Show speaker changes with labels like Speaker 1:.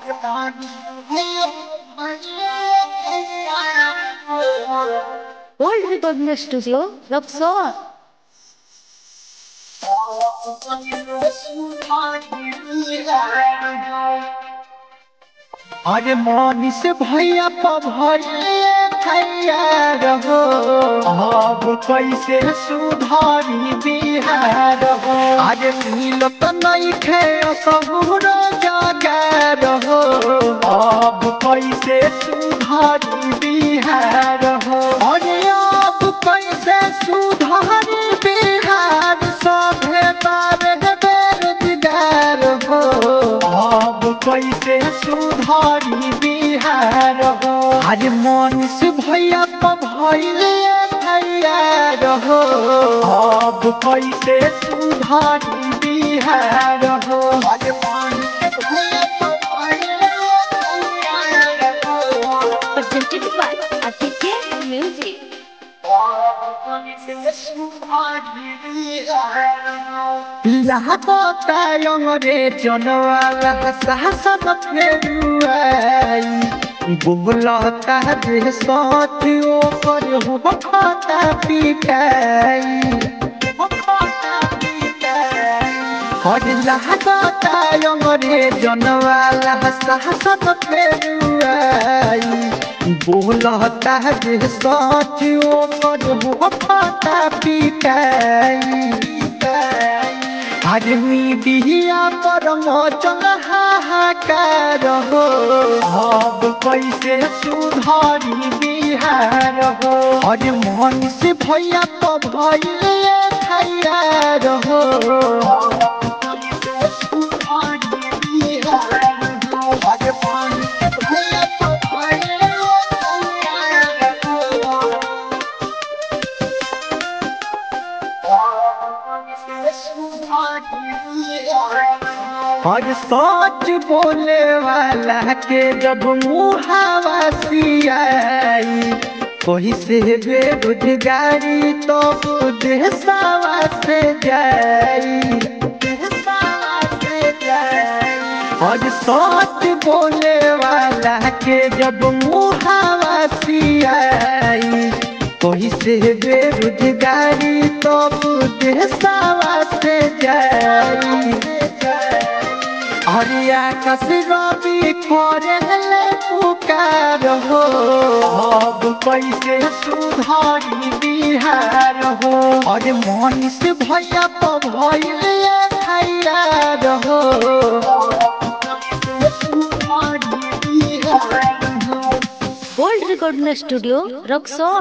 Speaker 1: World Recording Studio, Roxon.
Speaker 2: अरे मनीष भैया भैया रहो अब कैसे सुधारी बिहार हो। अरे मिलत नहीं खे सबूरो जगह रहो अब कैसे सुधारी बिहार हो। अरे अब कैसे सुधारी बिहार सभे बारे बेरोजगार हो अब कैसे सुधारी बिहार हो। अरे मनीष भैया भैया रहो अब कैसे सुधारी बिहार हो। अरे Manish
Speaker 1: Presented by Aditya Music.
Speaker 2: रे जनवाला साहसन फेरुआई बोलता जे सच ओकर हो खाता पिटाई हर लागता रे जनवाला साहसन फेरुआई बोलता जे सच ओकर हो खाता पिटाई आदमी बिहिया पर मचल हाहाकार हो अब कैसे सुधारी बिहार हो। अरे मनीष भैया भैया रहो सुधारी बिहार हो। अरे मनीष भैया और सच बोले वाला के जब मुहावा सियाई कोई से बेरोजगारी तो देशवा से जाई और सच बोले वाला के जब मुहावा सियाई कोई से बेरोजगारी तो देशवा से जाई। अरे आकाश रवि करे पुकार हो अब कैसे सुधारी बिहार हो। अरे मनीष भैया भैया रहो सुधारी बिहार हो।
Speaker 1: World Recording Studio, Roxon.